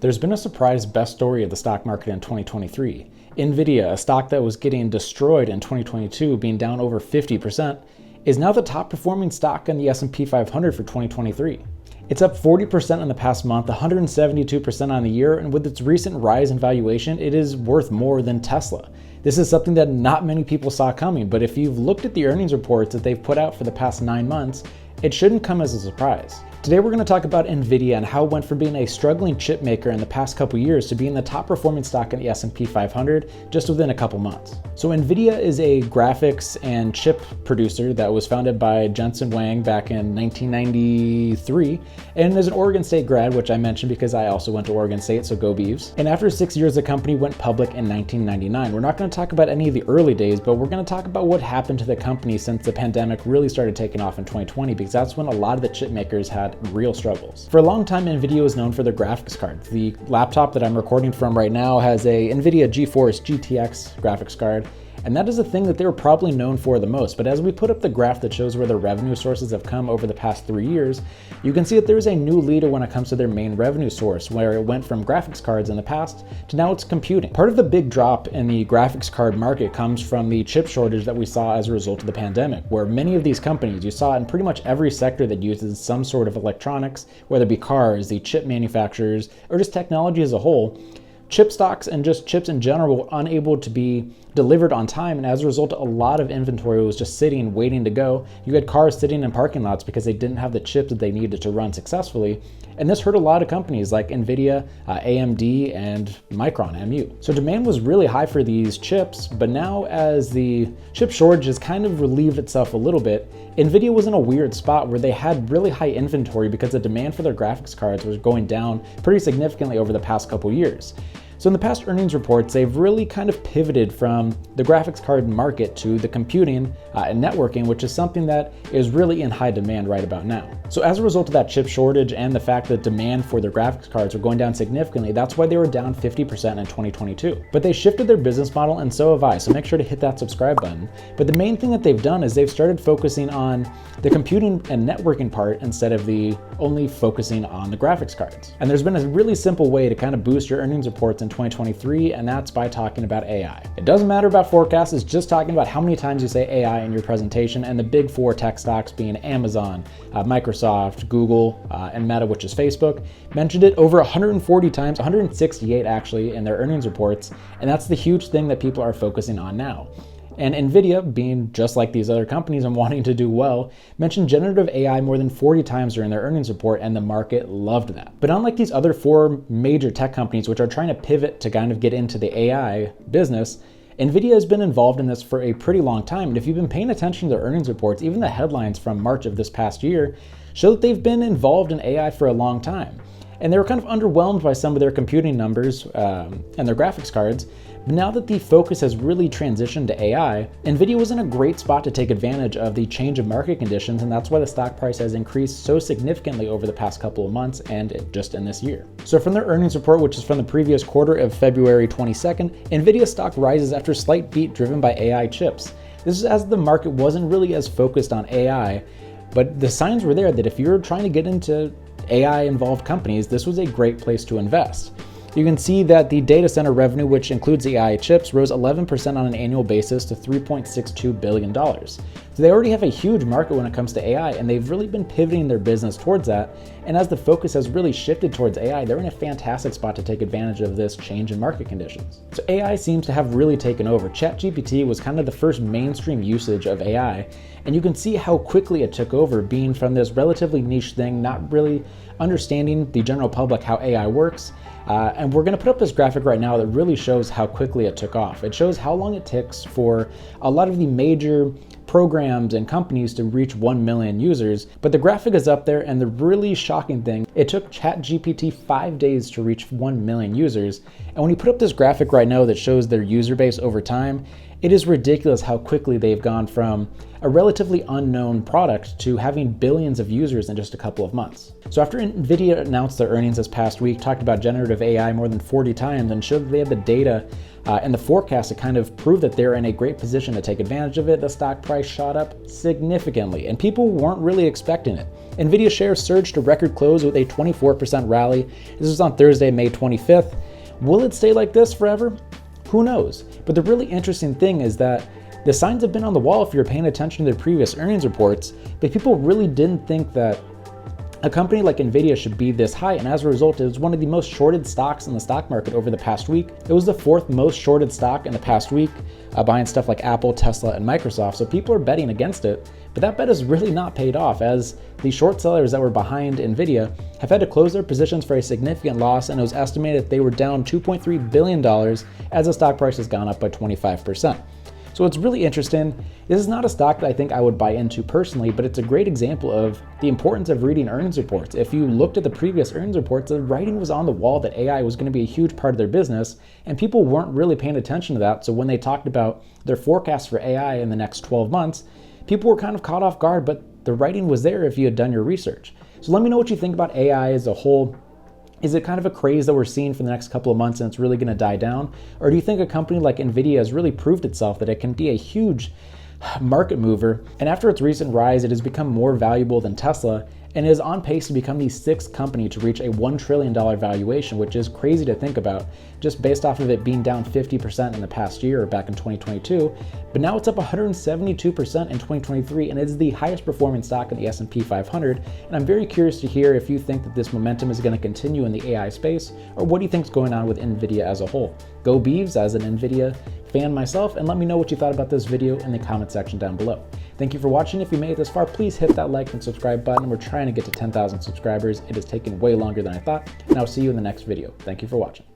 There's been a surprise best story of the stock market in 2023. Nvidia, a stock that was getting destroyed in 2022, being down over 50%, is now the top performing stock in the S&P 500 for 2023. It's up 40% in the past month, 172% on the year, and with its recent rise in valuation, it is worth more than Tesla. This is something that not many people saw coming, but if you've looked at the earnings reports that they've put out for the past 9 months, it shouldn't come as a surprise. Today we're going to talk about Nvidia and how it went from being a struggling chip maker in the past couple years to being the top performing stock in the S&P 500 just within a couple months. So Nvidia is a graphics and chip producer that was founded by Jensen Huang back in 1993 and is an Oregon State grad, which I mentioned because I also went to Oregon State, so go Beavs. And after 6 years, the company went public in 1999. We're not going to talk about any of the early days, but we're going to talk about what happened to the company since the pandemic really started taking off in 2020, because that's when a lot of the chip makers had real struggles. For a long time, Nvidia was known for their graphics cards. The laptop that I'm recording from right now has a Nvidia GeForce GTX graphics card, and that is the thing that they were probably known for the most. But as we put up the graph that shows where their revenue sources have come over the past 3 years, you can see that there's a new leader when it comes to their main revenue source, where it went from graphics cards in the past to now it's computing. Part of the big drop in the graphics card market comes from the chip shortage that we saw as a result of the pandemic, where many of these companies, you saw it in pretty much every sector that uses some sort of electronics, whether it be cars, the chip manufacturers, or just technology as a whole, chip stocks and just chips in general were unable to be delivered on time, and as a result, a lot of inventory was just sitting, waiting to go. You had cars sitting in parking lots because they didn't have the chips that they needed to run successfully, and this hurt a lot of companies like Nvidia, AMD, and Micron, MU. So demand was really high for these chips, but now as the chip shortage has kind of relieved itself a little bit, Nvidia was in a weird spot where they had really high inventory because the demand for their graphics cards was going down pretty significantly over the past couple years. So in the past earnings reports, they've really kind of pivoted from the graphics card market to the computing and networking, which is something that is really in high demand right about now. So as a result of that chip shortage and the fact that demand for their graphics cards were going down significantly, that's why they were down 50% in 2022. But they shifted their business model, and so have I, so make sure to hit that subscribe button. But the main thing that they've done is they've started focusing on the computing and networking part instead of the only focusing on the graphics cards. And there's been a really simple way to kind of boost your earnings reports in 2023, and that's by talking about AI. It doesn't matter about forecasts, it's just talking about how many times you say AI in your presentation, and the big four tech stocks being Amazon, Microsoft, Google, and Meta, which is Facebook, mentioned it over 140 times, 168 actually, in their earnings reports, and that's the huge thing that people are focusing on now. And Nvidia, being just like these other companies and wanting to do well, mentioned generative AI more than 40 times during their earnings report, and the market loved that. But unlike these other four major tech companies, which are trying to pivot to kind of get into the AI business, Nvidia has been involved in this for a pretty long time. And if you've been paying attention to their earnings reports, even the headlines from March of this past year show that they've been involved in AI for a long time. And they were kind of underwhelmed by some of their computing numbers and their graphics cards. But now that the focus has really transitioned to AI, Nvidia was in a great spot to take advantage of the change of market conditions, and that's why the stock price has increased so significantly over the past couple of months and just in this year. So from their earnings report, which is from the previous quarter of February 22nd, Nvidia stock rises after slight beat driven by AI chips. This is as the market wasn't really as focused on AI, but the signs were there that if you're trying to get into AI-involved companies, this was a great place to invest. You can see that the data center revenue, which includes the AI chips, rose 11% on an annual basis to $3.62 billion. So they already have a huge market when it comes to AI, and they've really been pivoting their business towards that. And as the focus has really shifted towards AI, they're in a fantastic spot to take advantage of this change in market conditions. So AI seems to have really taken over. ChatGPT was kind of the first mainstream usage of AI, and you can see how quickly it took over, being from this relatively niche thing, not really understanding the general public how AI works. And we're going to put up this graphic right now that really shows how quickly it took off. It shows how long it takes for a lot of the major programs and companies to reach 1 million users, but the graphic is up there, and the really shocking thing, it took ChatGPT 5 days to reach 1 million users. And when you put up this graphic right now that shows their user base over time, It is ridiculous how quickly they've gone from a relatively unknown product to having billions of users in just a couple of months. So after Nvidia announced their earnings this past week, talked about generative AI more than 40 times and showed that they had the data and the forecast to kind of prove that they're in a great position to take advantage of it, the stock price shot up significantly, and people weren't really expecting it. Nvidia shares surged to record close with a 24% rally. This was on Thursday, May 25th. Will it stay like this forever? Who knows? But the really interesting thing is that the signs have been on the wall if you're paying attention to their previous earnings reports, but people really didn't think that a company like Nvidia should be this high, and as a result, it was one of the most shorted stocks in the stock market over the past week. It was the fourth most shorted stock in the past week, behind stuff like Apple, Tesla, and Microsoft, so people are betting against it, but that bet has really not paid off, as the short sellers that were behind Nvidia have had to close their positions for a significant loss, and it was estimated that they were down $2.3 billion as the stock price has gone up by 25%. So it's really interesting. This is not a stock that I think I would buy into personally, but it's a great example of the importance of reading earnings reports. If you looked at the previous earnings reports, the writing was on the wall that AI was going to be a huge part of their business, and people weren't really paying attention to that. So when they talked about their forecast for AI in the next 12 months, people were kind of caught off guard, but the writing was there if you had done your research. So let me know what you think about AI as a whole. Is it kind of a craze that we're seeing for the next couple of months and it's really going to die down? Or do you think a company like Nvidia has really proved itself that it can be a huge market mover, and after its recent rise, it has become more valuable than Tesla and is on pace to become the sixth company to reach a $1 trillion valuation, which is crazy to think about, just based off of it being down 50% in the past year or back in 2022. But now it's up 172% in 2023, and it is the highest performing stock in the S&P 500. And I'm very curious to hear if you think that this momentum is going to continue in the AI space, or what do you think is going on with Nvidia as a whole? Go Beavs, as an Nvidia fan myself, and let me know what you thought about this video in the comment section down below. Thank you for watching. If you made it this far, please hit that like and subscribe button. We're trying to get to 10,000 subscribers. It is taking way longer than I thought, and I'll see you in the next video. Thank you for watching.